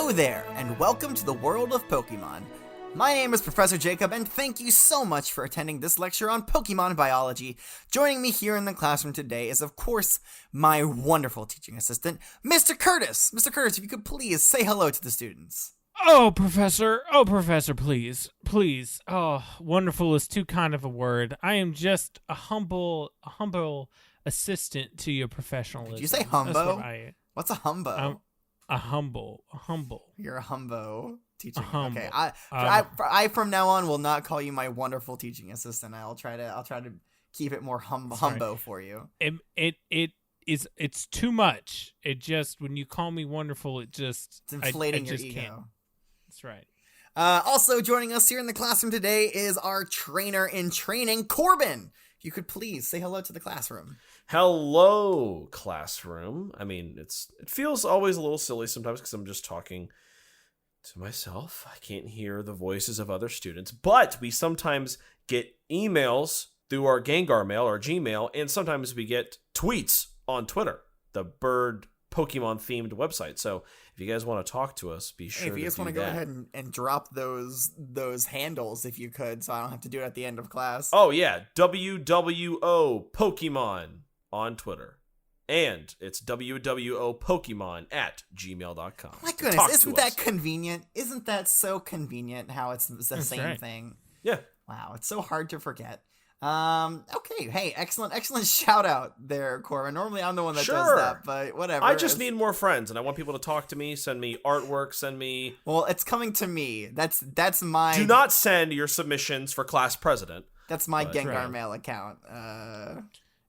Hello there, and welcome to the world of Pokemon. My name is Professor Jacob, and thank you so much for attending this lecture on Pokemon biology. Joining me here in the classroom today is, of course, my wonderful teaching assistant, Mr. Curtis. Mr. Curtis, if you could please say hello to the students. Oh, Professor, please. Oh, wonderful is too kind of a word. I am just a humble assistant to your professionalism. Did you say humbo? That's what I am. What's a humbo? A humble. You're a humbo teaching. Humble. Okay, I from now on will not call you my wonderful teaching assistant. I'll try to keep it more humbo for you. It's too much. It just, when you call me wonderful, it's inflating I your just ego. Can't. That's right. Also joining us here in the classroom today is our trainer in training, Corbin. If you could please say hello to the classroom. Hello, classroom. I mean, it feels always a little silly sometimes because I'm just talking to myself. I can't hear the voices of other students, but we sometimes get emails through our Gengar mail or Gmail, and sometimes we get tweets on Twitter, the bird Pokemon themed website. So if you guys want to talk to us, be sure if you to just want to go ahead and drop those handles if you could, so I don't have to do it at the end of class. Oh yeah, WWO Pokemon on Twitter. And it's WWO Pokemon at gmail.com. My goodness, isn't that convenient? Isn't that so convenient how it's the same right. thing? Yeah. Wow, it's so hard to forget. Okay, hey, excellent shout out there, Corbin. Normally I'm the one that does that, but whatever. I just need more friends, and I want people to talk to me, send me artwork, send me... Well, it's coming to me. That's my... Do not send your submissions for class president. That's my Gengar right. mail account.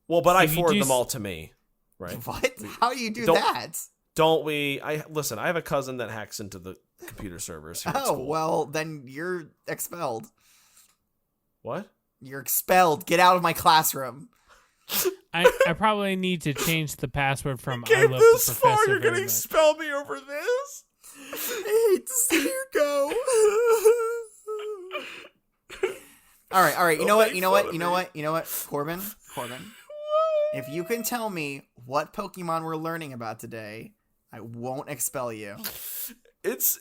Well, but I forward them all to me, right? What? How do you do that? Don't we... Listen, I have a cousin that hacks into the computer servers here at school. Well, then you're expelled. What? You're expelled. Get out of my classroom. I probably need to change the password from I Came love this the far, professor you're gonna very much. expel me over this? I hate to see you go. All right. You know what? Corbin. If you can tell me what Pokemon we're learning about today, I won't expel you. It's...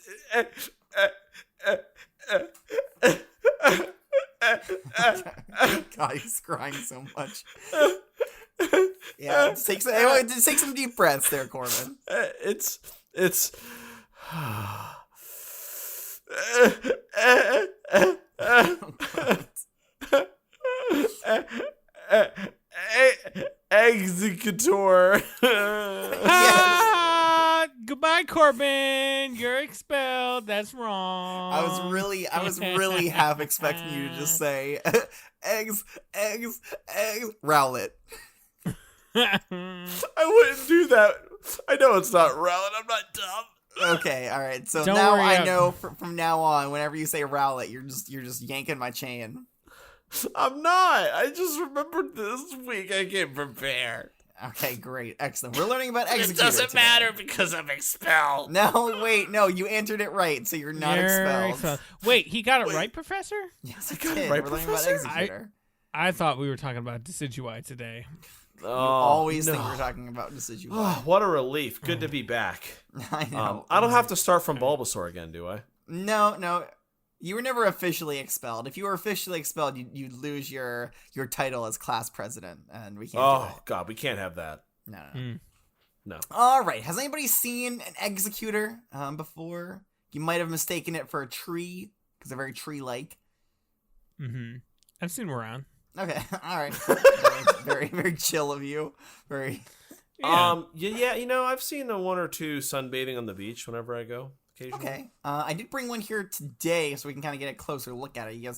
God, he's crying so much. Yeah, just take some deep breaths there, Corbin. It's Exeggutor. Goodbye, Corbin. You're expelled. That's wrong. I was really half expecting you to just say eggs, Rowlet. I wouldn't do that. I know it's not Rowlet. I'm not dumb. Okay, all right. So Don't now worry, I know from now on, whenever you say Rowlet, you're just yanking my chain. I'm not. I just remembered this week. I can't prepare. Okay, great, excellent. We're learning about Exeggutor. It doesn't today. matter because I'm expelled. No, wait, no, you answered it right, so you're not expelled. Wait, he got it right, Professor? Yes, I got it did. right, We're learning about Professor? Exeggutor. I thought we were talking about Decidueye today. You always think we're talking about Decidueye. Oh, what a relief. Good to be back. I know. I don't have to start from Bulbasaur again, do I? No. You were never officially expelled. If you were officially expelled, you'd lose your title as class president, and we can't do it. Oh, God, we can't have that. No. No. All right. Has anybody seen an Exeggutor before? You might have mistaken it for a tree, because they're very tree-like. Mm-hmm. I've seen them around. Okay. All right. Very, very chill of you. Very... Yeah, I've seen one or two sunbathing on the beach whenever I go. Okay. I did bring one here today, so we can kind of get a closer look at it. You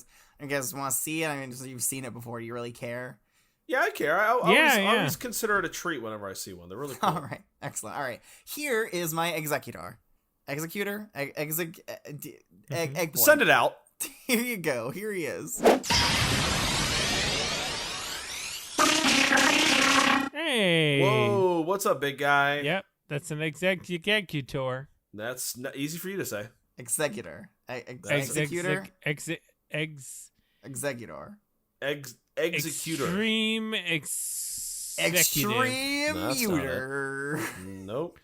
guys want to see it? I mean, you've seen it before. Do you really care? Yeah, I care. I always consider it a treat whenever I see one. They're really cool. All right. Excellent. All right. Here is my Exeggutor. Egg boy. Send it out. Here you go. Here he is. Hey. Whoa, what's up, big guy? Yep, that's an Exeggutor. That's easy for you to say. Exeggutor. Exeggutor. Exeggutor. Exeggutor. Extreme Extreme No, that's not Uter. Nope.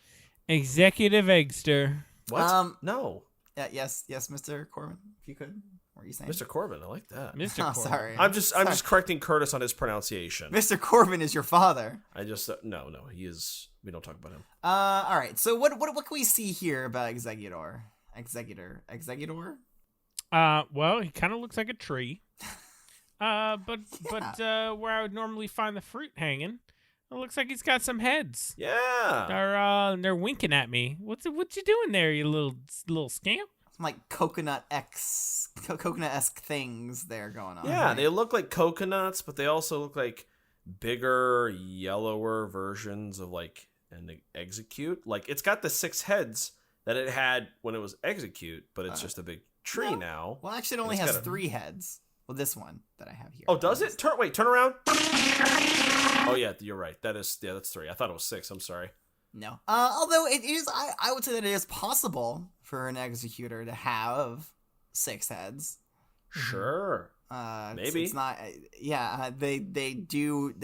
Executive Eggster. What? No. Yes, Mr. Corbin, if you could. What were you saying? Mr. Corbin, I like that. Mr. Oh, Corbin. sorry. I'm just correcting Curtis on his pronunciation. Mr. Corbin is your father. I just no, he is. We don't talk about him. All right. So what can we see here about Exeggutor? Exeggutor? Well, he kind of looks like a tree. But where I would normally find the fruit hanging, it looks like he's got some heads. Yeah. They're winking at me. What you doing there, you little scamp? Some like coconut-esque things there going on. Yeah, right? they look like coconuts, but they also look like bigger, yellower versions of like an Exeggcute. Like it's got the 6 heads that it had when it was Exeggcute, but it's just a big tree now. Well, actually, it only has 3 heads. Well, this one that I have here. Oh, does it? Turn around. Oh yeah, you're right. That's 3. I thought it was 6. I'm sorry. No. Although it is, I would say that it is possible for an Exeggutor to have 6 heads. Sure. Maybe it's not. Yeah, they do.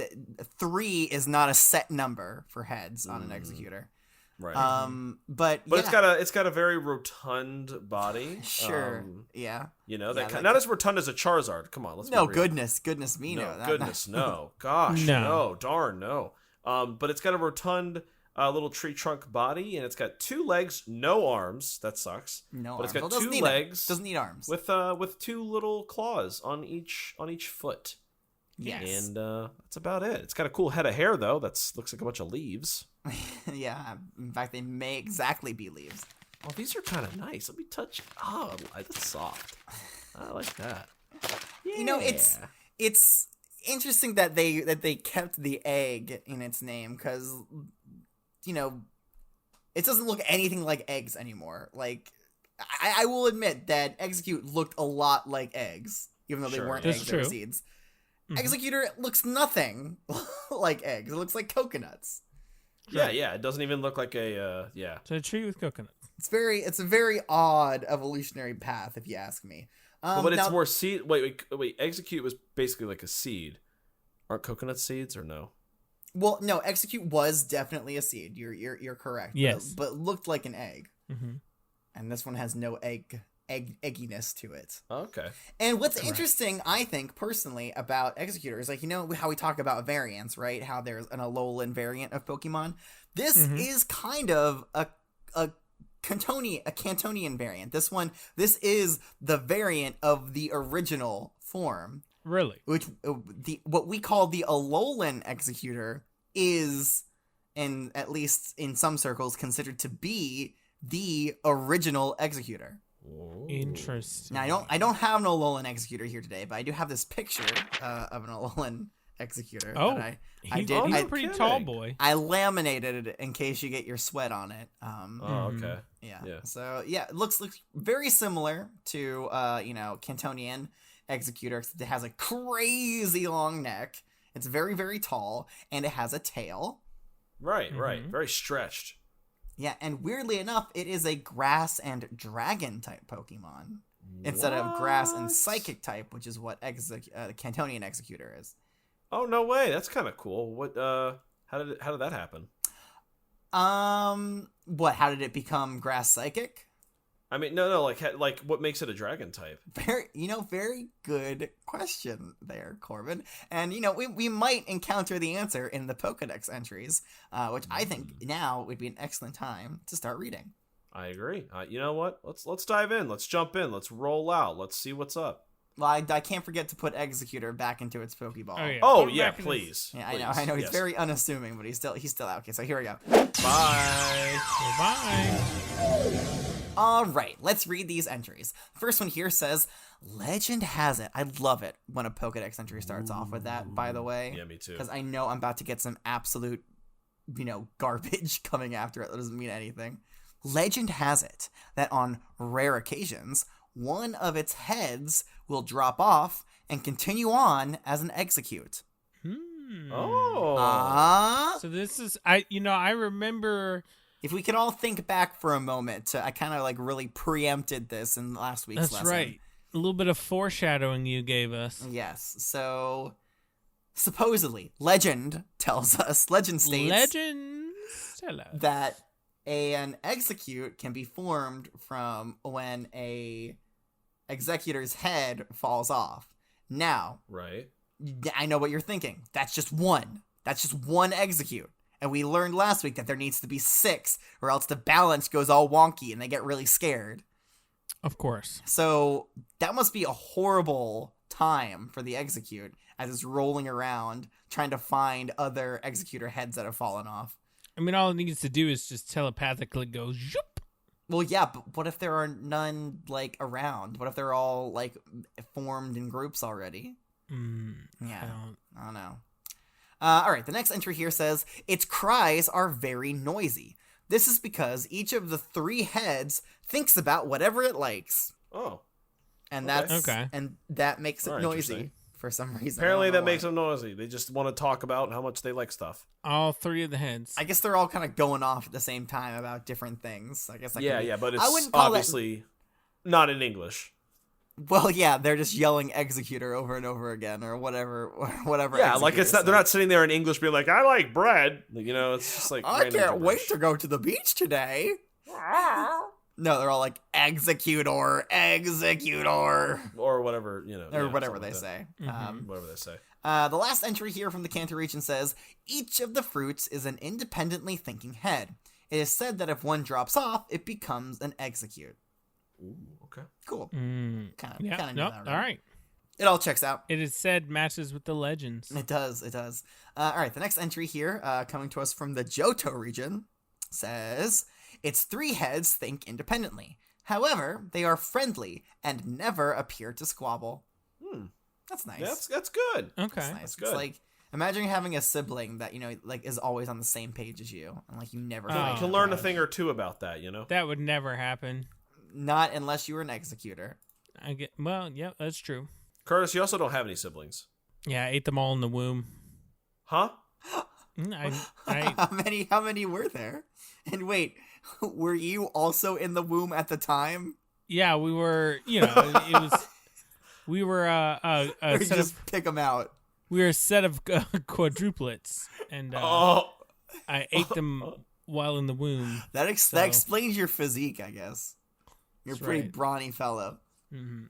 3 is not a set number for heads on an Exeggutor. Right. But yeah. it's got a very rotund body. Sure. Yeah. You know that not as rotund as a Charizard. Come on, let's. No, be real. goodness me, no. No. Gosh, no. Darn, no. But it's got a rotund little tree trunk body, and it's got 2 legs, no arms. That sucks. No, but it's arms. got 2 legs. Doesn't need arms. With 2 little claws on each foot. Yes. And that's about it. It's got a cool head of hair though. Looks like a bunch of leaves. Yeah. In fact, they may exactly be leaves. Oh, these are kind of nice. Let me touch. Oh, that's soft. I like that. Yeah. You know, it's interesting that they kept the egg in its name because, you know, it doesn't look anything like eggs anymore. Like, I will admit that Exeggcute looked a lot like eggs, even though they weren't eggs, they were seeds. Exeggutor looks nothing like eggs. It looks like coconuts. Yeah, it doesn't even look like a It's a tree with coconuts. It's a very odd evolutionary path, if you ask me. But it's more seed. Wait. Exeggcute was basically like a seed. Aren't coconut seeds or no? Well, no. Exeggcute was definitely a seed. You're correct. Yes, but looked like an egg. Mm-hmm. And this one has no egginess to it. Okay. And what's interesting, I think, personally, about Exeggutor is, like, you know how we talk about variants, right? How there's an Alolan variant of Pokemon. This is kind of a Cantonian variant. This is the variant of the original form. Really? Which what we call the Alolan Exeggutor is, in at least in some circles, considered to be the original Exeggutor. Interesting. Now I don't have an Alolan Exeggutor here today, but I do have this picture of an Alolan Exeggutor. Oh, he's a pretty tall boy. I laminated it in case you get your sweat on it. Okay. Yeah. So yeah, it looks very similar to Cantonian Exeggutor, except it has a crazy long neck. It's very, very tall, and it has a tail. Right. Very stretched. Yeah, and weirdly enough, it is a grass and dragon type Pokemon instead of grass and psychic type, which is what Cantonian Exeggutor is. Oh, no way! That's kind of cool. What? How did that happen? What? How did it become grass psychic? I mean, no. Like what makes it a dragon type? Very good question there, Corbin. And we might encounter the answer in the Pokedex entries, which I think now would be an excellent time to start reading. I agree. You know what? Let's dive in. Let's jump in. Let's roll out. Let's see what's up. Well, I can't forget to put Exeggutor back into its Pokeball. Oh yeah, please. Yeah, please. I know. He's very unassuming, but he's still out. Okay, so here we go. Bye. Bye. All right, let's read these entries. The first one here says, "Legend has it." I love it when a Pokedex entry starts off with that, by the way. Yeah, me too. Because I know I'm about to get some absolute, garbage coming after it that doesn't mean anything. Legend has it that on rare occasions, one of its heads will drop off and continue on as an Exeggcute. Oh. So this is I remember. If we could all think back for a moment, I kind of really preempted this in last week's lesson. That's right. A little bit of foreshadowing you gave us. Yes. So supposedly, legend states that an Exeggcute can be formed from when a Exeggutor's head falls off. Now, Right. I know what you're thinking. That's just one. That's just one Exeggcute. And we learned last week that there needs to be 6, or else the balance goes all wonky and they get really scared. Of course. So that must be a horrible time for the Exeggcute as it's rolling around trying to find other Exeggutor heads that have fallen off. I mean, all it needs to do is just telepathically go zoop. Well, yeah, but what if there are none, like, around? What if they're all, like, formed in groups already? Yeah, I don't know. All right, the next entry here says, its cries are very noisy. This is because each of the 3 heads thinks about whatever it likes. Oh. And Okay. that's Okay. and that makes it All right, noisy interesting. for some reason. Apparently I don't that know makes why. them noisy. They just want to talk about how much they like stuff. All 3 of the heads. I guess they're all kind of going off at the same time about different things. I guess that could be- Yeah, but I it's wouldn't call obviously not in English. Well, yeah, they're just yelling Exeggutor over and over again, or whatever. Yeah, like it's Exeggutor not. They're says. not sitting there in English being like, "I like bread." You know, it's just like I random can't wait gibberish. to go to the beach today. No, they're all like Exeggutor, Exeggutor, or whatever or whatever something they like that. say. Whatever they say. The last entry here from the Kanto region says, each of the fruits is an independently thinking head. It is said that if one drops off, it becomes an Exeggcute. Ooh, okay. Cool. Yeah. Kind of knew Nope. that. All right. It all checks out. It is said matches with the legends. It does. All right, the next entry here, coming to us from the Johto region, says, its 3 heads think independently. However, they are friendly and never appear to squabble. That's nice. That's good. Okay. That's nice. good. It's like, imagine having a sibling that, like, is always on the same page as you, and, like, you never Oh, fight. You can learn a thing or two about that, That would never happen. Not unless you were an Exeggutor. Yeah, that's true. Curtis, you also don't have any siblings. Yeah, I ate them all in the womb. Huh? How many were there? And wait, were you also in the womb at the time? Yeah, we were, it was, we were Or you set just of, pick them out? we were a set of quadruplets, and Oh. I ate them while in the womb. That So- explains your physique, I guess. You're a That's pretty right. brawny fellow.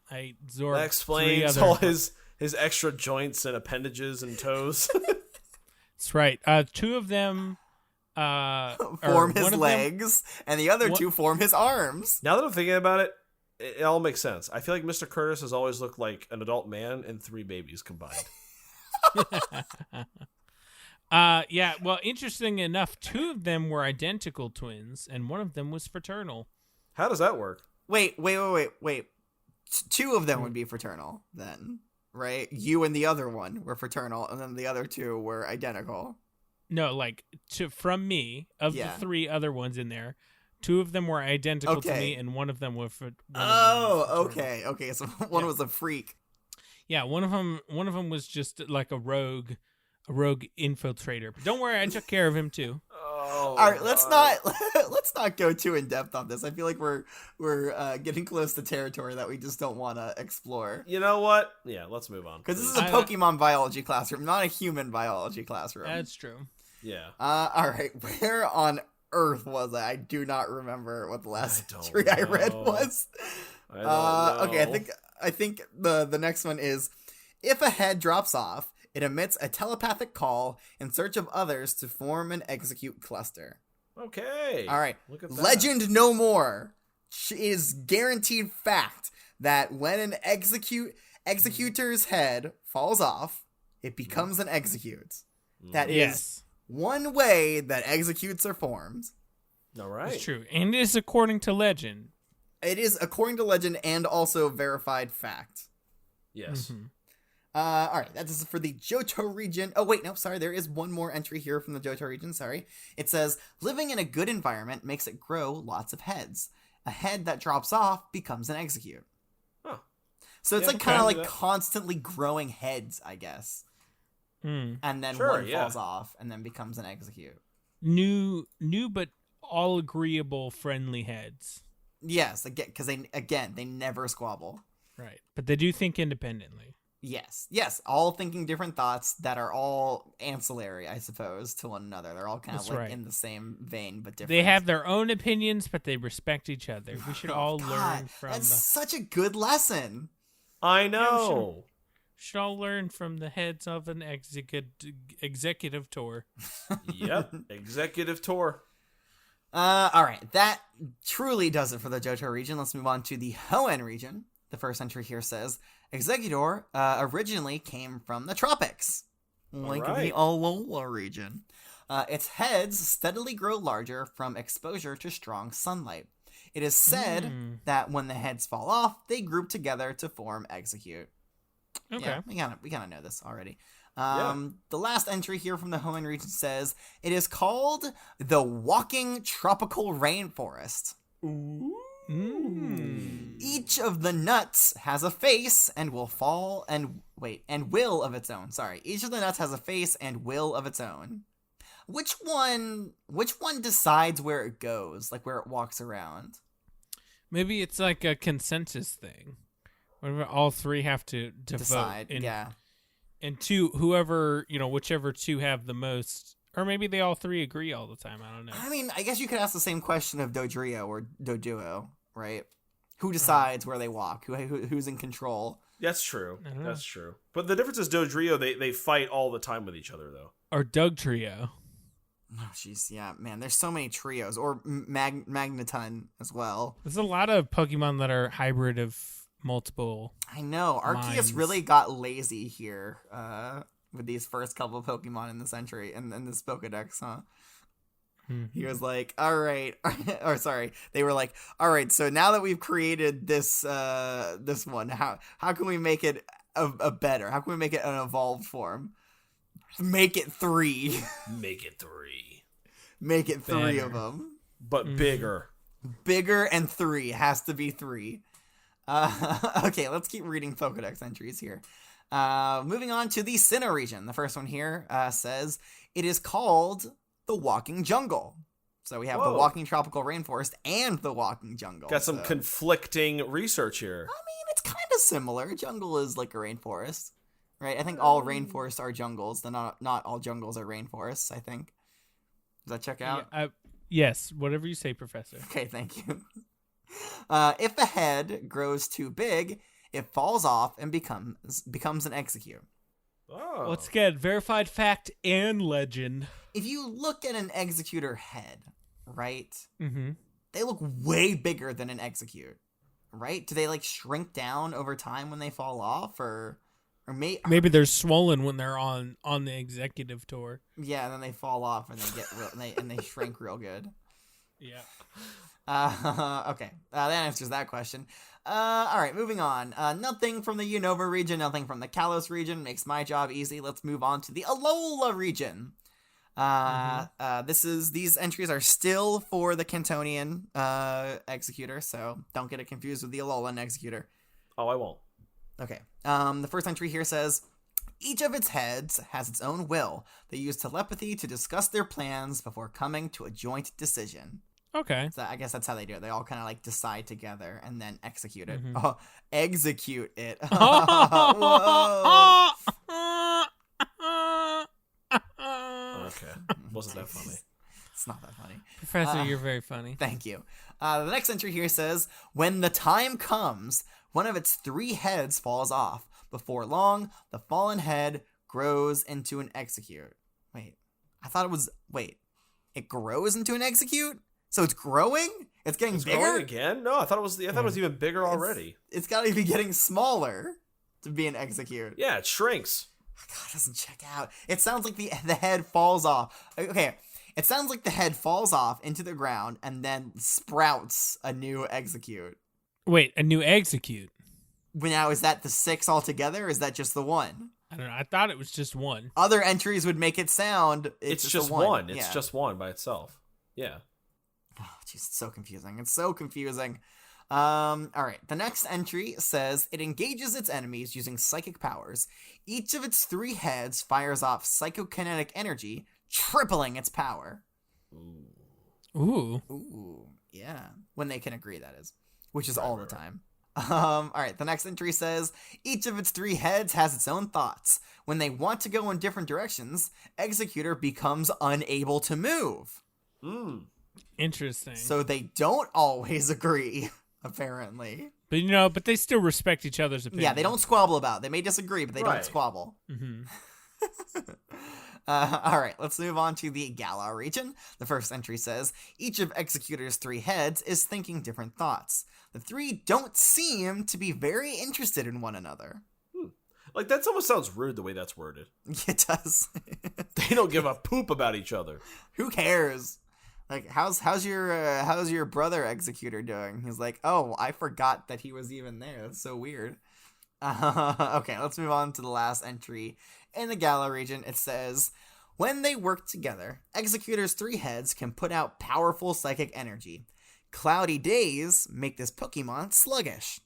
I ate Zorb. That explains all his extra joints and appendages and toes. That's right. 2 of them or Form his one of them- legs, and the other What- 2 form his arms. Now that I'm thinking about it, it all makes sense. I feel like Mr. Curtis has always looked like an adult man and 3 babies combined. Yeah, well, interesting enough, 2 of them were identical twins, and one of them was fraternal. How does that work? Wait. 2 of them would be fraternal, then. Right? You and the other one were fraternal, and then the other 2 were identical. No, like from me, of Yeah. the 3 other ones in there, 2 of them were identical to Okay. me, and one of them was Oh, okay. So one Yeah. was a freak. Yeah, one of them was just like a rogue infiltrator. But don't worry, I took care of him too. Oh, All right, let's not go too in depth on this. I feel like we're getting close to territory that we just don't want to explore. You know what? Yeah, let's move on. Because this is please. a Pokemon biology classroom, not a human biology classroom. That's true. Yeah. All right, where on earth was I? I do not remember what the last I don't entry I read know. was. I don't know. Okay, I think the next one is, if a head drops off, it emits a telepathic call in search of others to form an Exeggcute cluster. Okay. All right, Look at that. legend no more. Is guaranteed fact that when an Exeggutor's head falls off, it becomes an Exeggcute. That is Yes, one way that Exeggcutes are formed. All right. it's true, and it is according to legend. It is according to legend and also verified fact. Yes. Mhm. All right, that is for the Johto region. Oh, wait, no, sorry. There is one more entry here from the Johto region. Sorry. It says, living in a good environment makes it grow lots of heads. A head that drops off becomes an Exeggcute. Oh. So it's Yeah, like kind of okay. like constantly growing heads, I guess. Mm. And then Sure, one yeah. falls off and then becomes an Exeggcute. New, but all agreeable, friendly heads. Yes, again, because they never squabble. Right, but they do think independently. Yes, all thinking different thoughts that are all ancillary, I suppose, to one another. They're all kind of That's like right. in the same vein, but different. They have their own opinions, but they respect each other. We should all God, learn from that's the such a good lesson. I know. should all learn from the heads of an executive tour. Yep. Executive tour. All right, that truly does it for the Johto region. Let's move on to the Hoenn region. The first entry here says, Exeggutor originally came from the tropics, like the Alolan region. Its heads steadily grow larger from exposure to strong sunlight. It is said that when the heads fall off, they group together to form Exeggcute. Okay. Yeah, we kind of know this already. The last entry here from the Hoenn region says, it is called the Walking Tropical Rainforest. Ooh. Each of the nuts has a face and will of its own. Sorry. Each of the nuts has a face and will of its own. Which one decides where it goes, like where it walks around? Maybe it's like a consensus thing. Whenever all three have to Decide, vote. yeah. And whichever two have the most, or maybe they all three agree all the time. I don't know. I mean, I guess you could ask the same question of Dodrio or Doduo, right? Who decides where they walk? Who's in control? That's true. That's true. But the difference is Dodrio, they fight all the time with each other, though. Or Doug Trio. Oh, jeez, yeah, man. There's so many trios, or Magneton as well. There's a lot of Pokemon that are hybrid of multiple. I know. Arceus minds. really got lazy here with these first couple of Pokemon in this entry and this Pokedex, huh? He was like, all right, or sorry, they were like, all right, so now that we've created this one, how can we make it a better? How can we make it an evolved form? Make it 3. Make it 3. Make it 3 Better. of them. But bigger. Bigger and 3. Has to be 3. Okay, let's keep reading Pokedex entries here. Moving on to the Sinnoh region. The first one here says, it is called the Walking Jungle. So we have the Walking Tropical Rainforest and the Walking Jungle. Got some conflicting research here. I mean, it's kind of similar. Jungle is like a rainforest, right? I think all rainforests are jungles. Not all jungles are rainforests, I think. Does that check out? Yeah, yes, whatever you say, Professor. Okay, thank you. If a head grows too big, it falls off and becomes an Exeggcute. Oh. Let's get verified fact and legend. If you look at an Exeggutor head, right? Mm-hmm. They look way bigger than an Exeggcute, right? Do they like shrink down over time when they fall off, or maybe they're swollen when they're on the executive tour. Yeah, and then they fall off and they get and they shrink real good. Yeah. Okay, that answers that question. All right, moving on. Nothing from the Unova region, nothing from the Kalos region makes my job easy. Let's move on to the Alola region. These entries are still for the Cantonian Exeggutor, so don't get it confused with the Alolan Exeggutor. Oh, I won't. Okay. The first entry here says, each of its heads has its own will. They use telepathy to discuss their plans before coming to a joint decision. Okay. So I guess that's how they do it. They all kind of like decide together and then execute it. Oh, execute it. Whoa. Okay. Wasn't that funny? It's not that funny. Professor, you're very funny. Thank you. The next entry here says, when the time comes, one of its 3 heads falls off. Before long, the fallen head grows into an Exeggcute. It grows into an Exeggcute? So it's growing? It's getting bigger? Growing again? No, I thought it was even bigger already. It's got to be getting smaller to be an Exeggcute. Yeah, it shrinks. God, it doesn't check out. It sounds like the head falls off. Okay, it sounds like the head falls off into the ground and then sprouts a new Exeggcute. Wait, a new Exeggcute? Now, is that the 6 altogether, or is that just the 1? I don't know. I thought it was just 1. Other entries would make it sound It's just a one. Yeah. It's just one by itself. Yeah. Oh, jeez, it's so confusing. It's so confusing. All right. The next entry says it engages its enemies using psychic powers. Each of its 3 heads fires off psychokinetic energy, tripling its power. Ooh. Ooh, yeah. When they can agree, that is. Which is all the time. All right, the next entry says, each of its 3 heads has its own thoughts. When they want to go in different directions, Exeggutor becomes unable to move. Interesting. So they don't always agree, apparently. But they still respect each other's opinion. Yeah, they don't squabble about it. They may disagree, but they don't Right. squabble. Mm-hmm. All right, let's move on to the Galar region. The first entry says, each of Exeggutor's 3 heads is thinking different thoughts. The 3 don't seem to be very interested in one another. Like, that almost sounds rude the way that's worded. It does. They don't give a poop about each other. Who cares? Like, how's your brother Exeggutor doing? He's like, oh, I forgot that he was even there. That's so weird. Okay, let's move on to the last entry. In the Galar region, it says, when they work together, Exeggutor's 3 heads can put out powerful psychic energy. Cloudy days make this Pokemon sluggish.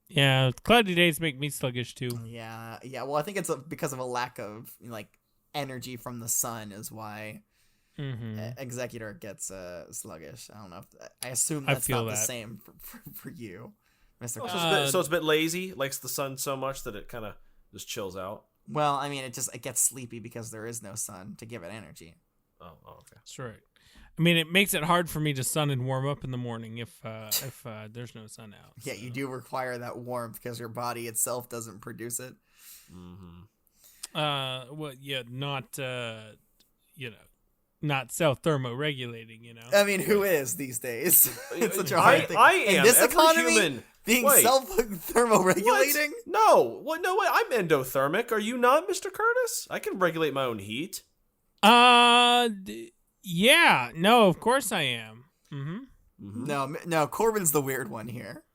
Yeah, cloudy days make me sluggish too. Yeah. Well, I think it's because of a lack of energy from the sun is why Exeggutor gets sluggish. I don't know. I assume that's not the same for you, Mr. So it's a bit lazy. Likes the sun so much that it kind of just chills out. Well, I mean, it gets sleepy because there is no sun to give it energy. Oh, okay. That's right. I mean, it makes it hard for me to sun and warm up in the morning if there's no sun out. Yeah, you do require that warmth because your body itself doesn't produce it. Well, yeah, not self-thermoregulating, I mean, who is these days? It's such a I hard thing. am. In this Every economy, human. being Wait. self-thermoregulating? No. What? No way. I'm endothermic. Are you not, Mr. Curtis? I can regulate my own heat. Yeah. No, of course I am. No, Corbin's the weird one here.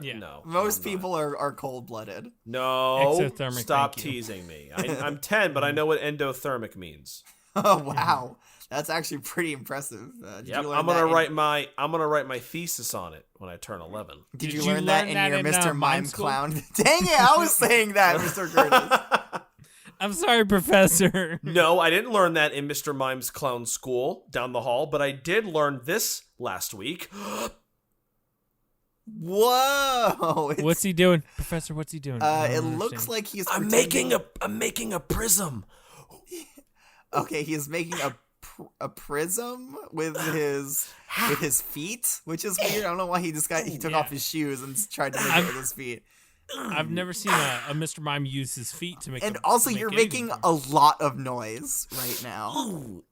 Yeah. No. Most I'm not. people are cold-blooded. No. Exothermic, Stop thank you. teasing me. I'm 10, but I know what endothermic means. Oh, wow. That's actually pretty impressive. Did Yep. you learn I'm gonna that write my thesis on it when I turn 11. Did you you learn that learn in that your in, Mr. Mime mime school? Clown? Dang it, I was saying that, Mr. Curtis. I'm sorry, Professor. No, I didn't learn that in Mr. Mime's clown school down the hall, but I did learn this last week. Whoa! What's he doing, Professor? What's he doing? I It don't looks understand. like he's I'm making a prism. Okay, he is making a prism with his feet, which is weird. I don't know why he took off his shoes and tried to make it with his feet. I've never seen a Mr. Mime use his feet to make. And a, also, make you're anything making for a him. lot of noise right now.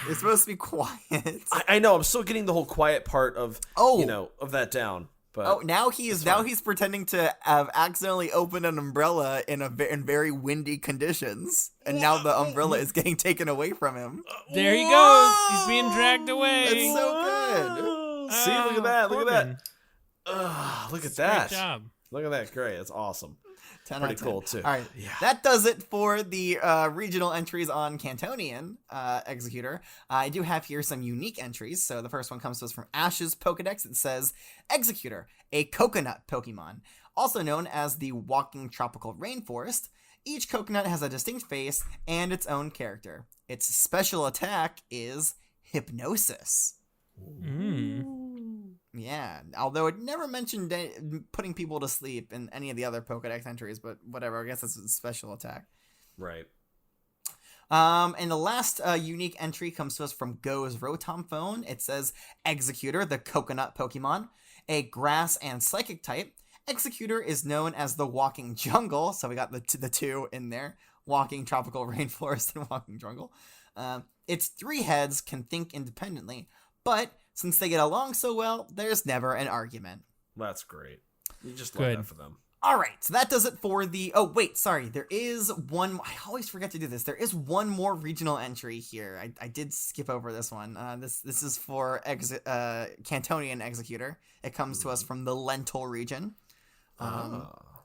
It's supposed to be quiet. I know. I'm still getting the whole quiet part of of that down. But Now he's pretending to have accidentally opened an umbrella in very windy conditions, and now the umbrella is getting taken away from him. There he goes. He's being dragged away. That's so good. See, look at that. Look at that. Corbin. Look at that. Great job. Look at that. Great. That's awesome. 10 Pretty out of 10. cool, too. All right, Yeah. that does it for the regional entries on Cantonian Exeggutor. I do have here some unique entries. So the first one comes to us from Ash's Pokedex. It says, Exeggutor, a coconut Pokemon, also known as the walking tropical rainforest. Each coconut has a distinct face and its own character. Its special attack is Hypnosis. Yeah, although it never mentioned putting people to sleep in any of the other Pokedex entries, but whatever, I guess that's a special attack. Right. And the last unique entry comes to us from Go's Rotom Phone. It says, Exeggutor, the coconut Pokemon, a grass and psychic type. Exeggutor is known as the walking jungle, so we got the two in there, walking tropical rainforest and walking jungle. Its 3 heads can think independently, but since they get along so well, there's never an argument. That's great. You just Good. love that for them. All right, so that does it for the... Oh, wait, sorry. There is one... I always forget to do this. There is one more regional entry here. I did skip over this one. This is for Cantonian Exeggutor. It comes to us from the Lentil region.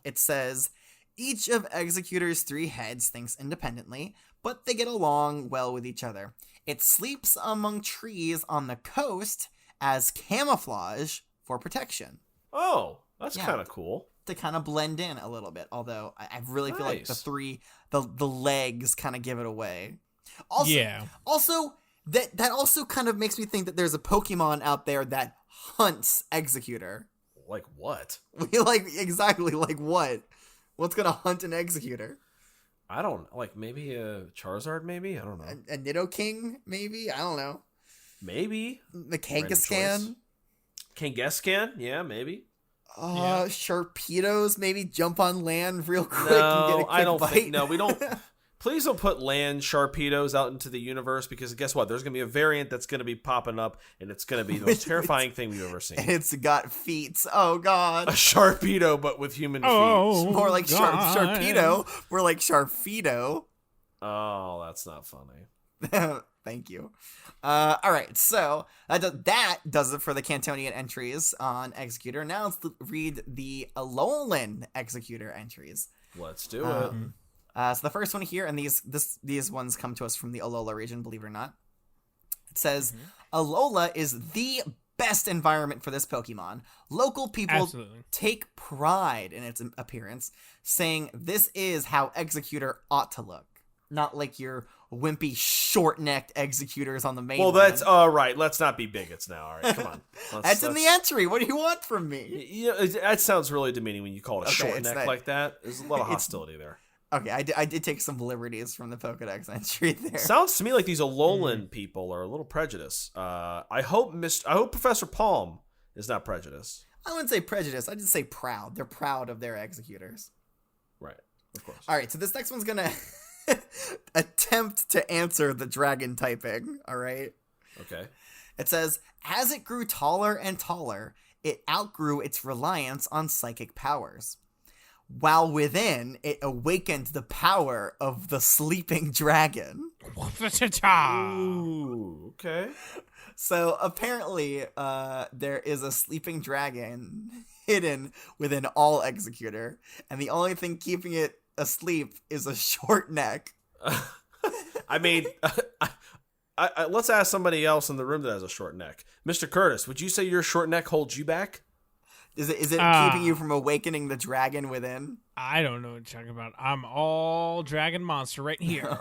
It says, each of Exeggutor's 3 heads thinks independently, but they get along well with each other. It sleeps among trees on the coast as camouflage for protection. Oh, that's Yeah. kind of cool. To kind of blend in a little bit, although I really feel like Nice. the legs kind of give it away. Also, Yeah. Also, that also kind of makes me think that there's a Pokemon out there that hunts Exeggutor. Like what? Exactly like what? What's gonna hunt an Exeggutor? I don't like maybe a Charizard. Maybe I don't know. A Nidoking? Maybe, I don't know. Maybe The Kangaskhan? Kangaskhan? Yeah, maybe. Sharpedos maybe jump on land real quick No, and get a quick I don't bite. think. No, we don't. Please don't put land Sharpedos out into the universe, because guess what? There's going to be a variant that's going to be popping up, and it's going to be the most terrifying thing we've ever seen. It's got feet. Oh, God. A Sharpedo, but with human feet. More like Sharpedo. More like Sharpedo. Oh, that's not funny. Thank you. All right, so that does it for the Cantonian entries on Exeggutor. Now let's read the Alolan Exeggutor entries. Let's do it. So the first one here, and these ones come to us from the Alola region, believe it or not. It says, Alola is the best environment for this Pokemon. Local people take pride in its appearance, saying this is how Exeggutor ought to look. Not like your wimpy, short-necked Exeggutors on the mainland. Well, that's all right. Let's not be bigots now. All right, come on. That's in the entry. What do you want from me? Yeah, that sounds really demeaning when you call it a short neck like that. There's a lot of hostility there. Okay, I did take some liberties from the Pokedex entry there. Sounds to me like these Alolan people are a little prejudiced. I hope Professor Palm is not prejudiced. I wouldn't say prejudiced. I'd just say proud. They're proud of their Exeggutors. Right, of course. All right, so this next one's gonna attempt to answer the dragon typing. All right. Okay. It says, as it grew taller and taller, it outgrew its reliance on psychic powers. While within, it awakened the power of the sleeping dragon. Ooh, okay. So apparently, there is a sleeping dragon hidden within all Exeggutor, and the only thing keeping it asleep is a short neck. I mean, let's ask somebody else in the room that has a short neck. Mr. Curtis, would you say your short neck holds you back? Is it keeping you from awakening the dragon within? I don't know what you're talking about. I'm all dragon monster right here.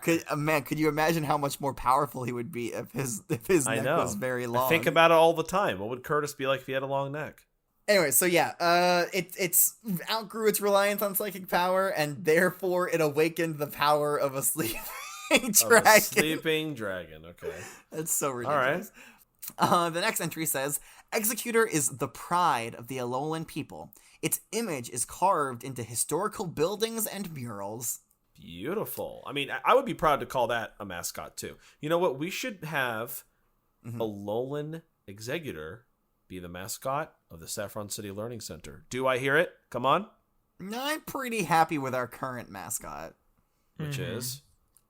Could you imagine how much more powerful he would be if his neck was very long? I think about it all the time. What would Curtis be like if he had a long neck? Anyway, so yeah, it's outgrew its reliance on psychic power, and therefore it awakened the power of a sleeping dragon. A sleeping dragon, okay. That's so ridiculous. All right. The next entry says, Exeggutor is the pride of the Alolan people. Its image is carved into historical buildings and murals. Beautiful. I mean, I would be proud to call that a mascot, too. You know what? We should have Alolan Exeggutor be the mascot of the Saffron City Learning Center. Do I hear it? Come on. No, I'm pretty happy with our current mascot. Which is?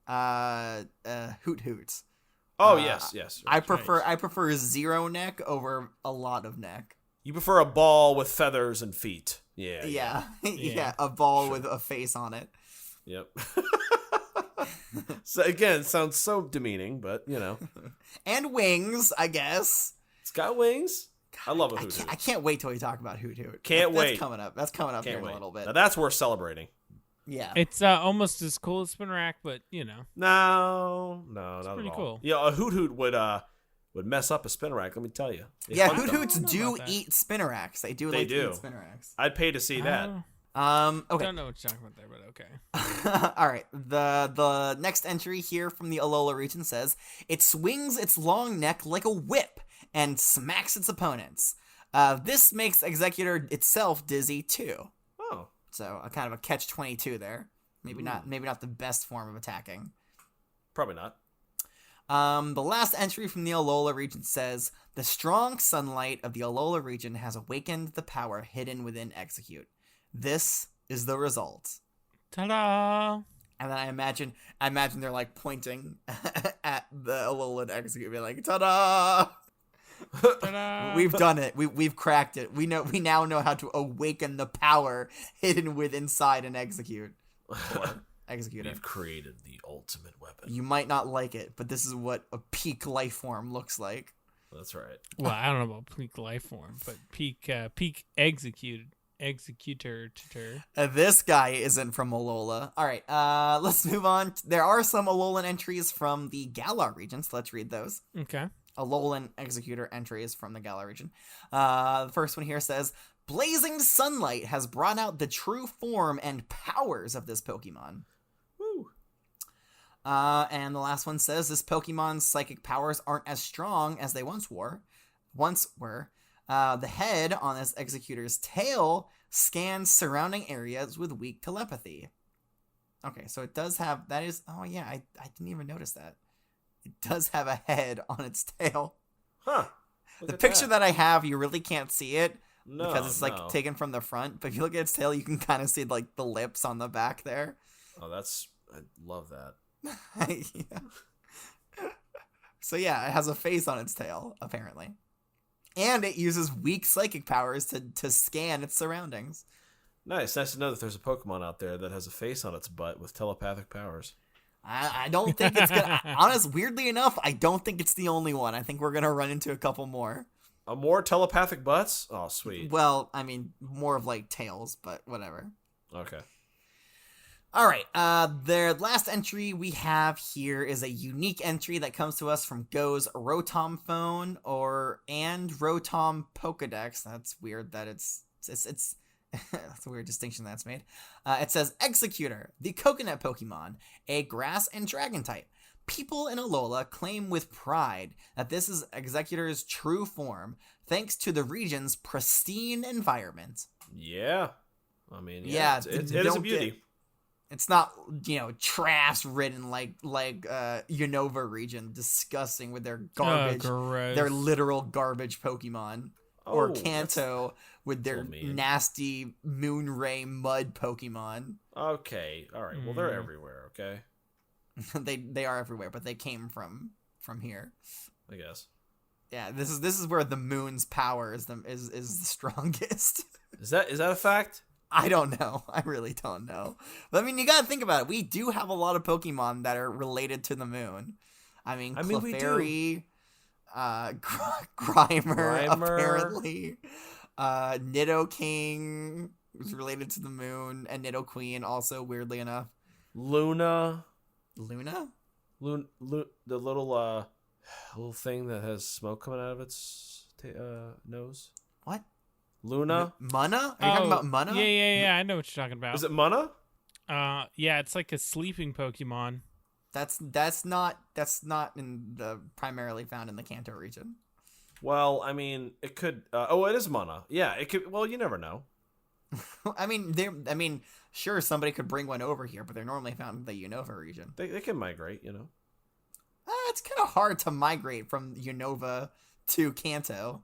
Hoot Hoot. Oh, yes. I prefer zero neck over a lot of neck. You prefer a ball with feathers and feet. Yeah, a ball with a face on it. Yep. So again, it sounds so demeaning, but you know. And wings, I guess. It's got wings. I love a Hoot Hoot. I can't wait till we talk about Hoot Hoot. Can't wait. That's coming up here in a little bit. Now that's worth celebrating. Yeah. It's almost as cool as Spinarak, but you know. No, not pretty at all. Cool. Yeah, a Hoot Hoot would mess up a Spinarak, let me tell you. Hoot Hoots do eat Spinaraks. They do eat Spinaraks. I'd pay to see that. Okay. Don't know what you're talking about there, but okay. All right. The next entry here from the Alola region says, it swings its long neck like a whip and smacks its opponents. This makes Exeggutor itself dizzy too. Oh. So a kind of a catch-22 there. Maybe not the best form of attacking. Probably not. The last entry from the Alola region says, the strong sunlight of the Alola region has awakened the power hidden within Exeggcute. This is the result. Ta-da! And then I imagine they're like pointing at the Alolan Exeggcute, being like, ta-da! Ta-da! We've done it. We've cracked it. We now know how to awaken the power hidden inside an Exeggcute. Or Exeggutor. We've created the ultimate weapon. You might not like it, but this is what a peak life form looks like. That's right. Well, I don't know about peak life form, but peak Exeggcute. Exeggutor. This guy isn't from Alola. All right, let's move on. There are some Alolan entries from the Galar region, so let's read those. Okay. Alolan Exeggutor entries from the Galar region. The first one here says, blazing sunlight has brought out the true form and powers of this Pokemon. Woo. And the last one says, this Pokemon's psychic powers aren't as strong as they once were. The head on this Exeggutor's tail scans surrounding areas with weak telepathy. Okay, so it does have, that is, oh yeah, I didn't even notice that. It does have a head on its tail. Huh. The picture that I have, you really can't see it because it's like no. taken from the front. But if you look at its tail, you can kind of see like the lips on the back there. Oh, I love that. Yeah. So yeah, it has a face on its tail, apparently. And it uses weak psychic powers to scan its surroundings. Nice to know that there's a Pokemon out there that has a face on its butt with telepathic powers. I don't think it's gonna. Weirdly enough, I don't think it's the only one. I think we're gonna run into a couple more. More telepathic butts? Oh, sweet. Well, I mean, more of like tails, but whatever. Okay. All right. The last entry we have here is a unique entry that comes to us from Go's Rotom phone and Rotom Pokedex. That's weird that it's that's a weird distinction that's made. It says Exeggutor, the Coconut Pokémon, a grass and dragon type. People in Alola claim with pride that this is Exeggutor's true form, thanks to the region's pristine environment. Yeah. I mean, yeah, it is a beauty. It's not, trash ridden like Unova region, disgusting with their garbage, their literal garbage Pokemon. Or Kanto with their nasty Moonray mud Pokemon. Okay, all right. Well, they're everywhere. Okay, they are everywhere, but they came from here. I guess. Yeah, this is where the moon's power is the strongest. Is that a fact? I don't know. I really don't know. But I mean, you gotta think about it. We do have a lot of Pokemon that are related to the moon. I mean Clefairy. We do. Grimer, apparently. Nidoking is related to the moon, and Nidoqueen also, weirdly enough. Luna? The little thing that has smoke coming out of its nose. What? Luna? Munna? Are you talking about Munna? Yeah. I know what you're talking about. Is it Munna? Yeah, it's like a sleeping Pokemon. That's not in the primarily found in the Kanto region. Well, I mean, it could. It is Munna. Yeah, it could. Well, you never know. I mean, sure, somebody could bring one over here, but they're normally found in the Unova region. They can migrate, It's kind of hard to migrate from Unova to Kanto.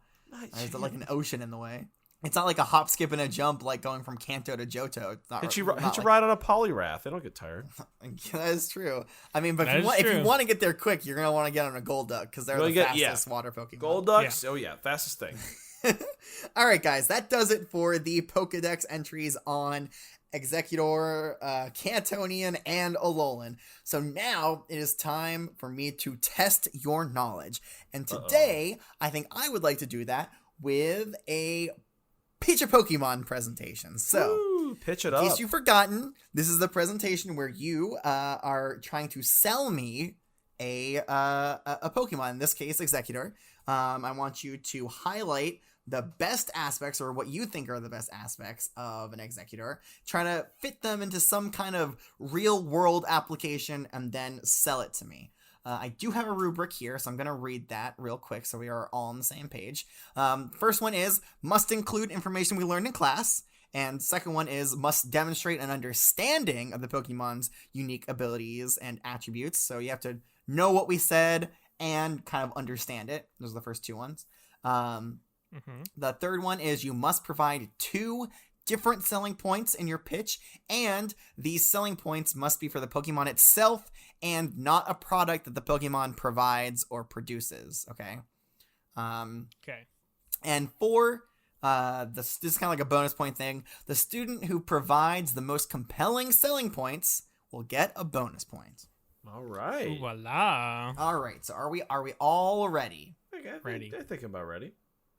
There's like an ocean in the way. It's not like a hop, skip, and a jump like going from Kanto to Johto. It's not. Hit you ride on a Poliwrath. They don't get tired. That is true. I mean, but if you want to get there quick, you're gonna want to get on a Golduck because they're the fastest water Pokemon. Golducks? Yeah. Oh yeah, fastest thing. All right, guys, that does it for the Pokedex entries on Exeggutor, Cantonian, and Alolan. So now it is time for me to test your knowledge. And today, I think I would like to do that with a Pitch a Pokemon presentation. So, pitch it up. In case you've forgotten, this is the presentation where you are trying to sell me a Pokemon, in this case, Exeggutor. I want you to highlight the best aspects, or what you think are the best aspects of an Exeggutor, trying to fit them into some kind of real-world application, and then sell it to me. I do have a rubric here, so I'm going to read that real quick so we are all on the same page. First one is, must include information we learned in class. And second one is, must demonstrate an understanding of the Pokemon's unique abilities and attributes. So you have to know what we said and kind of understand it. Those are the first two ones. The third one is, you must provide 2 different selling points in your pitch, and these selling points must be for the Pokemon itself and not a product that the Pokemon provides or produces. Okay. Okay. And 4, this is kind of like a bonus point thing. The student who provides the most compelling selling points will get a bonus point. All right. Voila. All right. So are we all ready? Okay, ready. I think I'm about ready.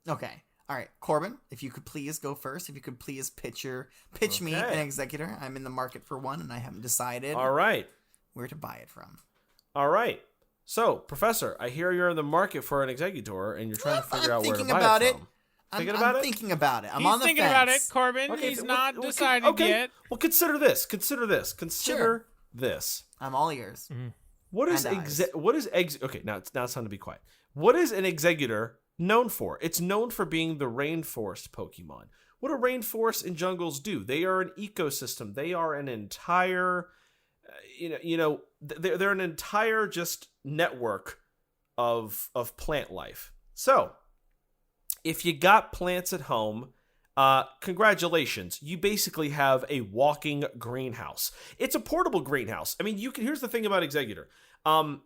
Okay. All right, Corbin, if you could please go first. If you could please pitch me an Exeggutor. I'm in the market for one, and I haven't decided where to buy it from. All right. So, Professor, I hear you're in the market for an Exeggutor, and you're trying to figure out where to buy about it from. I'm about it? thinking about it. I'm He's on the thinking fence. about it, Corbin. Okay, He's well, not well, decided yet. Well, consider this. Sure. This. I'm all ears. What is Okay, now it's time to be quiet. What is an Exeggutor known for? It's known for being the rainforest Pokemon. What do rainforests and jungles do? They are an ecosystem. They are an entire, they're an entire just network of plant life. So, if you got plants at home, congratulations. You basically have a walking greenhouse. It's a portable greenhouse. I mean, here's the thing about Exeggutor,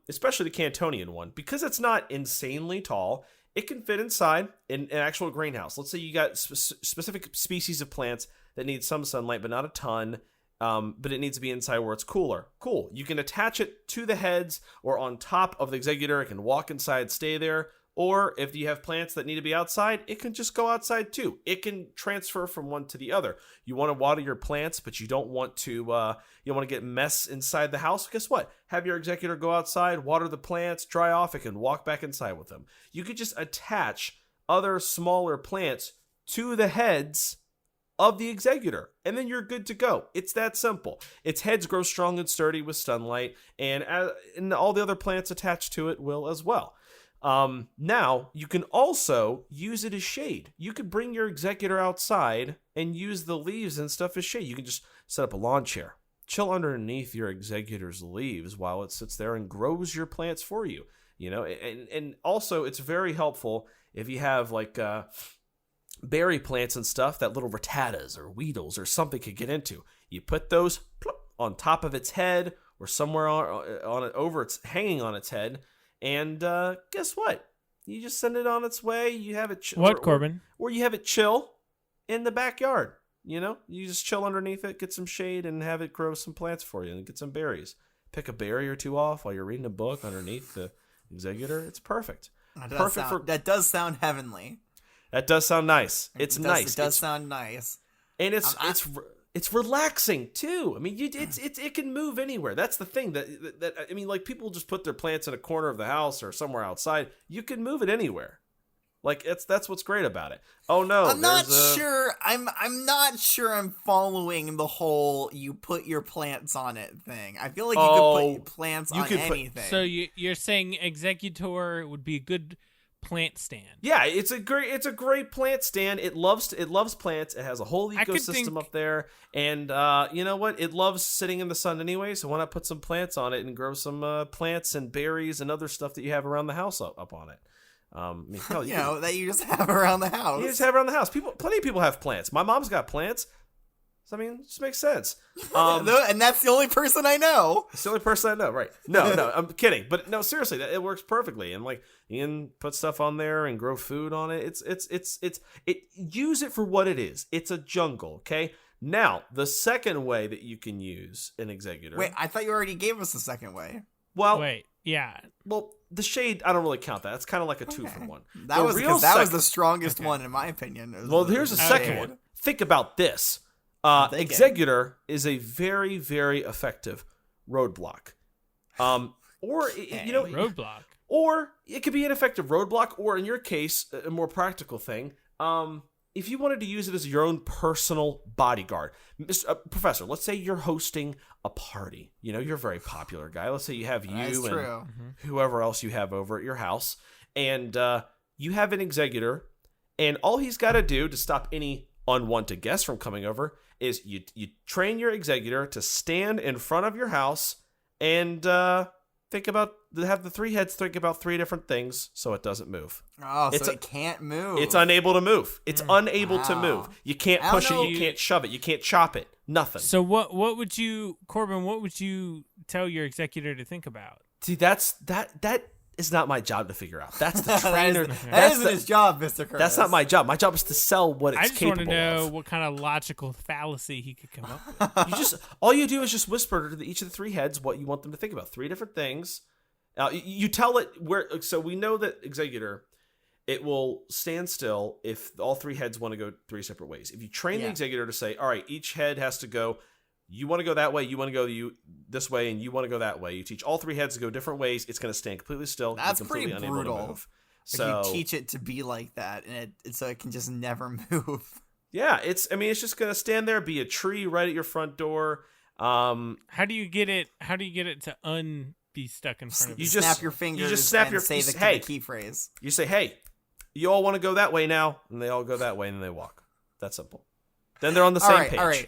especially the Cantonian one, because it's not insanely tall. It can fit inside an actual greenhouse. Let's say you got specific species of plants that need some sunlight, but not a ton. But it needs to be inside where it's cooler. Cool. You can attach it to the heads or on top of the Exeggutor. It can walk inside, stay there. Or if you have plants that need to be outside, it can just go outside too. It can transfer from one to the other. You want to water your plants, but you don't want to. You don't want to get mess inside the house. Guess what? Have your Exeggutor go outside, water the plants, dry off. It can walk back inside with them. You could just attach other smaller plants to the heads of the Exeggutor, and then you're good to go. It's that simple. Its heads grow strong and sturdy with sunlight, and all the other plants attached to it will as well. Now, you can also use it as shade. You could bring your Exeggutor outside and use the leaves and stuff as shade. You can just set up a lawn chair, chill underneath your Exeggutor's leaves while it sits there and grows your plants for you. And also it's very helpful if you have like berry plants and stuff that little rattatas or weedles or something could get into. You put those on top of its head or somewhere on it, over its hanging on its head. And guess what? You just send it on its way. You have it Corbin? Or you have it chill in the backyard. You just chill underneath it, get some shade, and have it grow some plants for you and get some berries. Pick a berry or two off while you're reading a book underneath the Exeggutor. It's perfect. That does sound heavenly. That does sound nice. It's nice. It does sound nice. And it's relaxing too. I mean, it can move anywhere. That's the thing that I mean, like people just put their plants in a corner of the house or somewhere outside. You can move it anywhere. Like that's what's great about it. Oh no, I'm not sure. I'm not sure I'm following the whole you put your plants on it thing. I feel like you could put plants on anything. So you're saying Exeggutor would be a good plant stand? Yeah, it's a great plant stand. It loves plants. It has a whole ecosystem up there, and you know what? It loves sitting in the sun anyway. So why not put some plants on it and grow some plants and berries and other stuff that you have around the house up on it? I mean, hell, that you just have around the house. You just have around the house. Plenty of people have plants. My mom's got plants. So, I mean, it just makes sense. And that's the only person I know. It's the only person I know, right? No, I'm kidding. But no, seriously, it works perfectly. And like, you can put stuff on there and grow food on it. Use it for what it is. It's a jungle, okay? Now, the second way that you can use an Exeggutor. Wait, I thought you already gave us the second way. Well, wait, yeah. Well, the shade, I don't really count that. It's kind of like a 2-for-1. That was the strongest one in my opinion. Here's the second one. Think about this. Exeggutor is a very, very effective roadblock. Roadblock. Or it could be an effective roadblock, or in your case, a more practical thing. If you wanted to use it as your own personal bodyguard. Professor, let's say you're hosting a party. You're a very popular guy. Let's say you have you and whoever else you have over at your house, and you have an Exeggutor, and all he's got to do to stop any unwanted guests from coming over is you train your Exeggutor to stand in front of your house and have the three heads think about three different things so it doesn't move. Oh, so it can't move. It's unable to move. It's unable to move. You can't push it. You can't shove it. You can't chop it. Nothing. So what would you, Corbin, what would you tell your Exeggutor to think about? See, that is not my job to figure out. That's the trainer. that isn't his job, Mr. Curtis. That's not my job. My job is to sell what it's capable of. I just want to know what kind of logical fallacy he could come up with. All you do is just whisper to each of the three heads what you want them to think about. Three different things. You tell it where. So we know that Exeggutor, it will stand still if all three heads want to go three separate ways. If you train the Exeggutor to say, all right, each head has to go you want to go that way, you want to go this way, and you want to go that way. You teach all 3 heads to go different ways. It's going to stand completely still. That's completely pretty unable brutal. to move. If So you teach it to be like that, and so it can just never move. yeah, it's just going to stand there, be a tree right at your front door. How do you get it to be stuck in front of you? You snap just your fingers. You just snap and your say the hey. key phrase. You say, "Hey, you all want to go that way now," and they all go that way, and then they walk. That's simple. Then they're on the same page.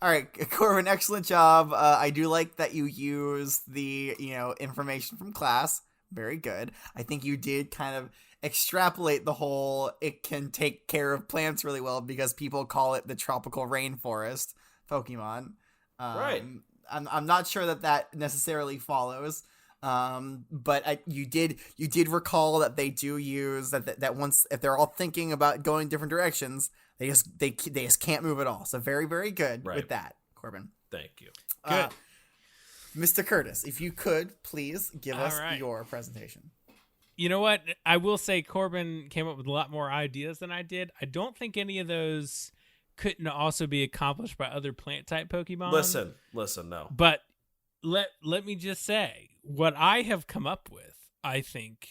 All right, Corbin, excellent job. I do like that you use the information from class. Very good. I think you did kind of extrapolate the whole it can take care of plants really well because people call it the tropical rainforest Pokemon. Right. I'm not sure that necessarily follows. But you did recall that they do use that once if they're all thinking about going different directions, they just can't move at all. So very, very good with that, Corbin. Thank you. Good. Mr. Curtis, if you could please give All us right. your presentation. You know what? I will say Corbin came up with a lot more ideas than I did. I don't think any of those couldn't also be accomplished by other plant type Pokemon. Listen, no. But let me just say, what I have come up with, I think,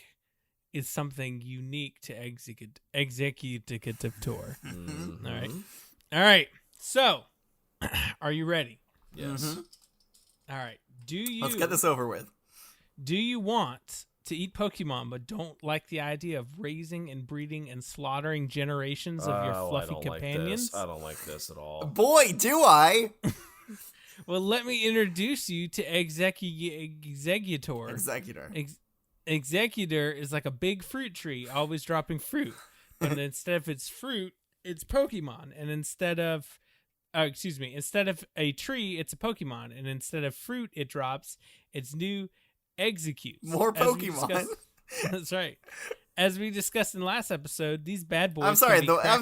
is something unique to Exeggutor. Mm-hmm. All right. So, are you ready? Yes. Mhm. All right. Let's get this over with. Do you want to eat Pokemon but don't like the idea of raising and breeding and slaughtering generations of your fluffy companions? I don't like this at all. Boy, do I! Well, let me introduce you to Exeggutor. Exeggutor. Exeggutor is like a big fruit tree, always dropping fruit. But instead of its fruit, it's Pokemon. And instead of a tree, it's a Pokemon. And instead of fruit, it drops its new Exeggcutes. More Pokemon. That's right. As we discussed in the last episode, these bad boys. I'm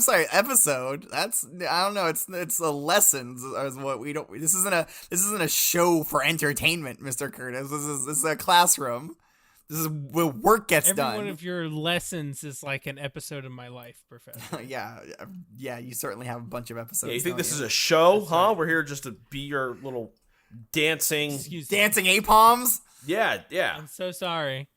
sorry, episode. That's I don't know. It's a lessons is what we don't. This isn't a show for entertainment, Mr. Curtis. This is a classroom. This is where work gets done. Every one of your lessons is like an episode of my life, Professor. yeah. You certainly have a bunch of episodes. Yeah, you think this is a show, That's huh? right. We're here just to be your little dancing. dancing A-palms? Yeah. I'm so sorry.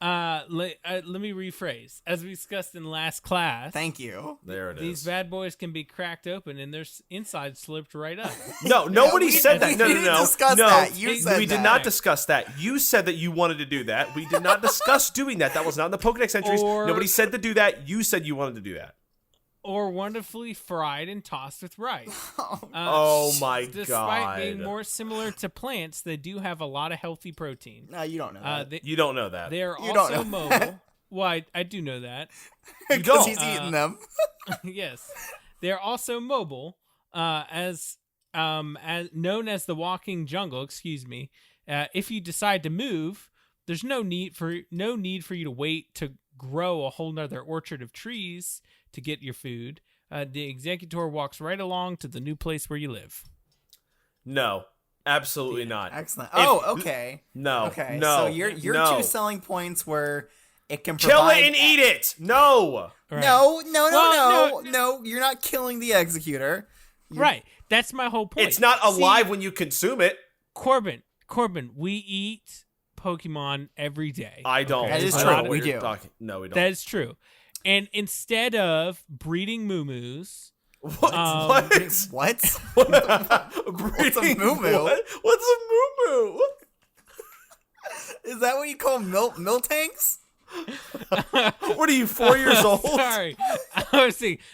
Let me rephrase. As we discussed in last class, Thank you. There it is. these bad boys can be cracked open and their inside slipped right up. No, nobody we said that. didn't- No, we no, didn't no. discuss no, that. You said we did that. not discuss that. You said that you wanted to do that. We did not discuss doing that. That was not in the Pokedex entries. Or- Nobody said to do that. You said you wanted to do that. Or wonderfully fried and tossed with rice. Oh my Despite God. being more similar to plants, they do have a lot of healthy protein. No, you don't know that. You don't know that. They are You don't also know. mobile. Well, I do know that. You Because don't. he's eating them. Yes, they are also mobile, as known as the walking jungle. Excuse me. If you decide to move, there's no need for you to wait to grow a whole nother orchard of trees to get your food. The Exeggutor walks right along to the new place where you live. No, absolutely not. Excellent. If- Okay. No. Okay. No. So your no. two selling points were it can Kill provide it and eat it. No. Right. No, Well, no, you're not killing the Exeggutor. Right. That's my whole point. It's not alive See, when you consume it. Corbin, we eat Pokemon every day. I don't. That is I true. don't know what We you're do. talking- No, we don't. That is true. And instead of breeding moo-moos, What? Um, What? What's a moo-moo? What's a moo-moo? Is that what you call milk tanks? What are you, 4 years old? Sorry.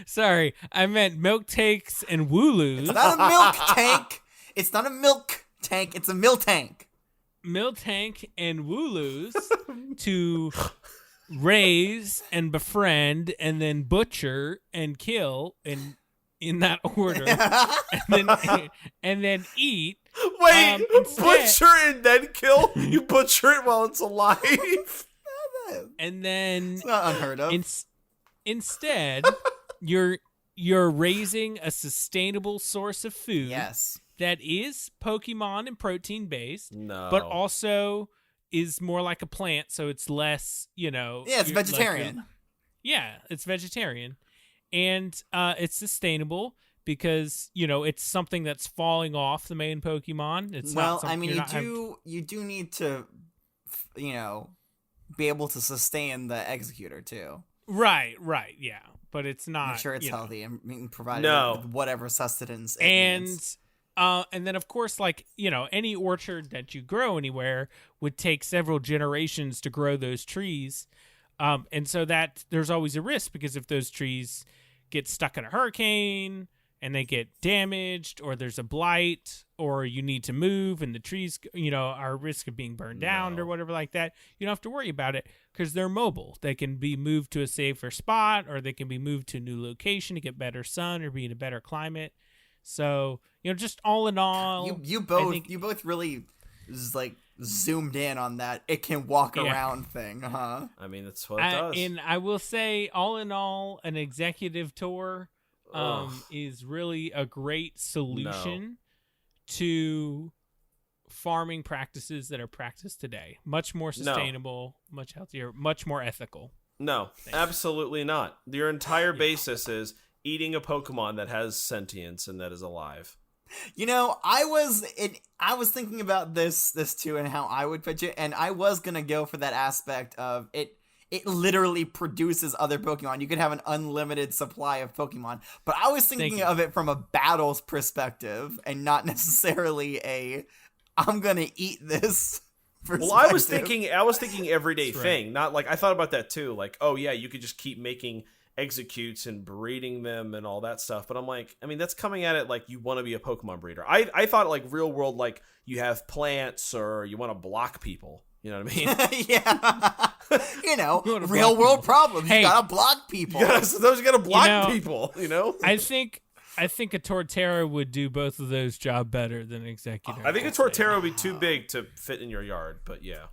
Sorry. I meant milk takes and wooloos. It's not a milk tank. It's not a milk tank. It's a mill tank. Miltank and wooloos to raise and befriend and then butcher and kill in that order and then eat. Wait, Instead- butcher and then kill? You butcher it while it's alive? And then It's not unheard of. instead you're raising a sustainable source of food Yes. that is Pokemon and protein based, No. but also is more like a plant, so it's less, Yeah, it's you're like vegetarian. it's vegetarian, and it's sustainable because it's something that's falling off the main Pokemon. It's not I mean, you do need to, be able to sustain the Exeggutor too. Right, yeah, but it's not. Make sure it's healthy and provide with whatever sustenance it needs. And then of course, any orchard that you grow anywhere would take several generations to grow those trees, and so that there's always a risk, because if those trees get stuck in a hurricane and they get damaged, or there's a blight, or you need to move and the trees, are at risk of being burned down or whatever like that, you don't have to worry about it because they're mobile. They can be moved to a safer spot, or they can be moved to a new location to get better sun or be in a better climate. So, just all in all, you both really zoomed in on that it can walk around thing, huh? I mean, that's what it does. And I will say, all in all, an executive tour is really a great solution to farming practices that are practiced today. Much more sustainable, much healthier, much more ethical. No, absolutely not. Your entire basis is eating a Pokemon that has sentience and that is alive. I was thinking about this too, and how I would pitch it, and I was gonna go for that aspect of it. It literally produces other Pokemon. You could have an unlimited supply of Pokemon. But I was thinking of it from a battles perspective, and not necessarily I'm gonna eat this perspective. Well, I was thinking everyday thing. Not I thought about that too. You could just keep making Exeggcutes and breeding them and all that stuff. But I'm that's coming at it you want to be a Pokemon breeder. I thought real world, you have plants or you want to block people. You know what I mean? Yeah. Real world problems. You gotta block people. You gotta block people, I think a Torterra would do both of those jobs better than Exeggutor. I think a Torterra would be too big to fit in your yard, but yeah.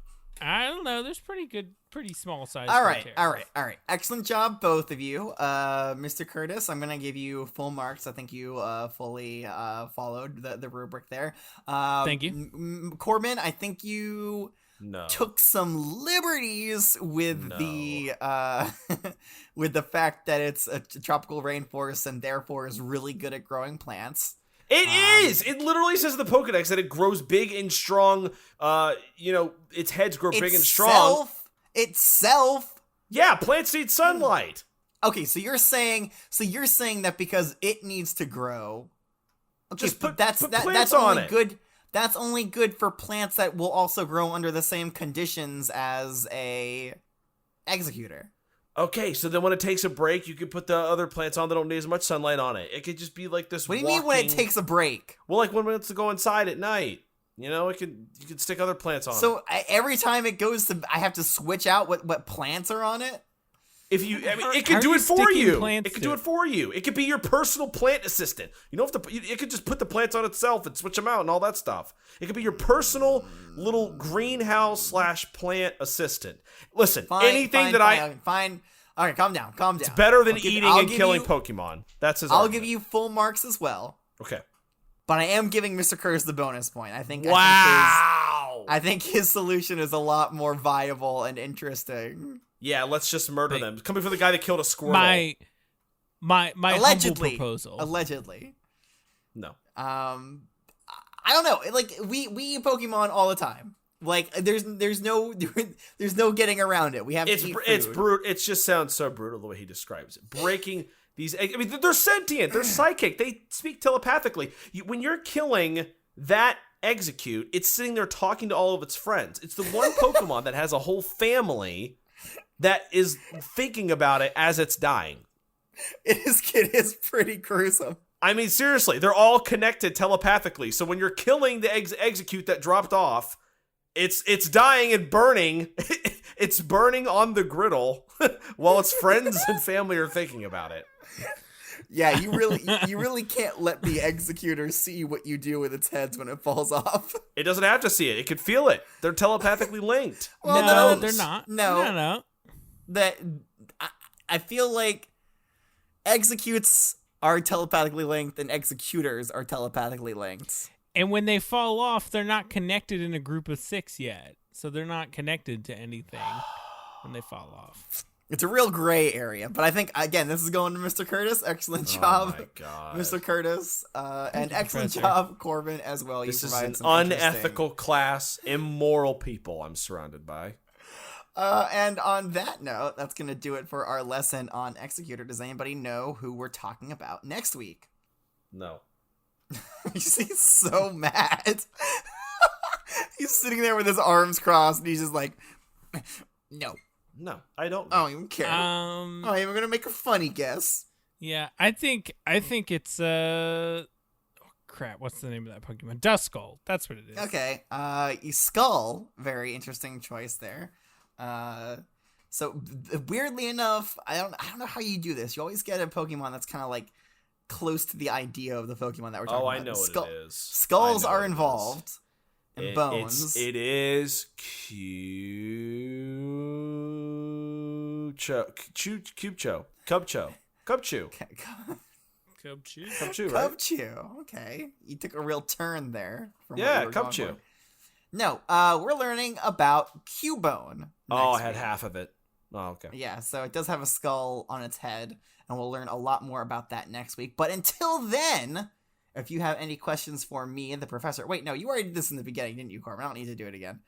I don't know. There's pretty small size. All right. Excellent job, both of you. Mr. Curtis, I'm gonna give you full marks. I think you fully followed the rubric there. Thank you. Corbin, I think you took some liberties with the with the fact that it's a tropical rainforest and therefore is really good at growing plants. It is. It literally says in the Pokedex that it grows big and strong. Its heads grow big and strong. Itself. Yeah, plants need sunlight. Okay, so you're saying that because it needs to grow. Okay, just put that's plants only on it. Good. That's only good for plants that will also grow under the same conditions as a Exeggutor. Okay, so then when it takes a break, you can put the other plants on that don't need as much sunlight on it. It could just be this. What do you mean when it takes a break? Well, when it wants to go inside at night. You could stick other plants on it. So every time it goes to, I have to switch out what plants are on it? It could do it for you. It could do it for you. It could be your personal plant assistant. You don't have to. It could just put the plants on itself and switch them out and all that stuff. It could be your personal little greenhouse / plant assistant. Listen, fine. All right, calm down. It's better than eating and killing Pokemon. That's his. I'll give you full marks as well. Okay. But I am giving Mr. Curtis the bonus point. I think. Wow. I think his solution is a lot more viable and interesting. Yeah, let's just murder them. Coming from the guy that killed a squirrel. My allegedly, humble proposal. Allegedly. No. I don't know. We eat Pokemon all the time. There's no getting around it. We have to eat food. It's brutal. It just sounds so brutal the way he describes it. Breaking these. I mean, they're sentient. They're psychic. They speak telepathically. When you're killing that Exeggcute, it's sitting there talking to all of its friends. It's the one Pokemon that has a whole family that is thinking about it as it's dying. It is pretty gruesome. I mean, seriously, they're all connected telepathically. So when you're killing the Exeggcute that dropped off, it's dying and burning. It's burning on the griddle while its friends and family are thinking about it. Yeah, you really can't let the Exeggutor see what you do with its heads when it falls off. It doesn't have to see it. It can feel it. They're telepathically linked. Well, no, they're not. No. That I feel like Exeggcutes are telepathically linked and Exeggutors are telepathically linked. And when they fall off, they're not connected in a group of 6 yet. So they're not connected to anything when they fall off. It's a real gray area, but I think, again, this is going to Mr. Curtis. Excellent job, Oh my god. Mr. Curtis. And you, excellent Professor. job, Corbin, as well. This you is provided an some unethical class, immoral people I'm surrounded by. And on that note, that's going to do it for our lesson on Exeggutor. Does anybody know who we're talking about next week? No. He's so mad. He's sitting there with his arms crossed, and he's just like, no. No, I don't. I don't even care. Um, I'm even gonna make a funny guess. yeah, I think it's oh, crap. What's the name of that Pokemon? Duskull. That's what it is. Okay. Skull. Very interesting choice there. So weirdly enough, I don't know how you do this. You always get a Pokemon that's kind of like close to the idea of the Pokemon that we're talking about. I know what it is. Skulls I know are what it involved. And bones. It is Cubcho. Cubcho. Cubchoo. Right? Cubchoo. Okay. You took a real turn there. From Yeah, what you were going Cubchoo. for. No, we're learning about Cubone. Oh, I next had week. half of it. Oh, okay. Yeah, so it does have a skull on its head, and we'll learn a lot more about that next week. But until then, if you have any questions for me and the professor... Wait, no, you already did this in the beginning, didn't you, Corbin? I don't need to do it again.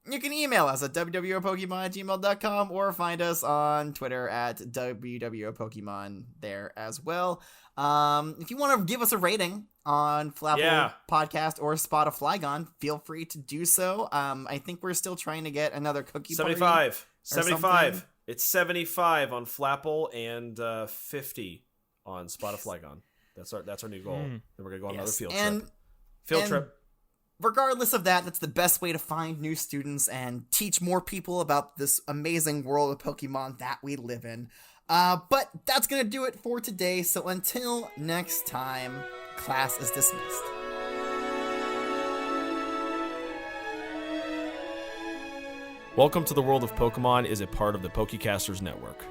You can email us at www.pokemon@gmail.com or find us on Twitter at www.pokemon there as well. If you want to give us a rating on Flapple Podcast or Spot a Flygon, feel free to do so. I think we're still trying to get another cookie party. 75. It's 75 on Flapple and 50 on Spot a Flygon. That's our new goal. Then we're gonna go on another field trip. Regardless of that, that's the best way to find new students and teach more people about this amazing world of Pokemon that we live in. But that's going to do it for today. So until next time, class is dismissed. Welcome to the World of Pokemon is a part of the Pokecasters Network.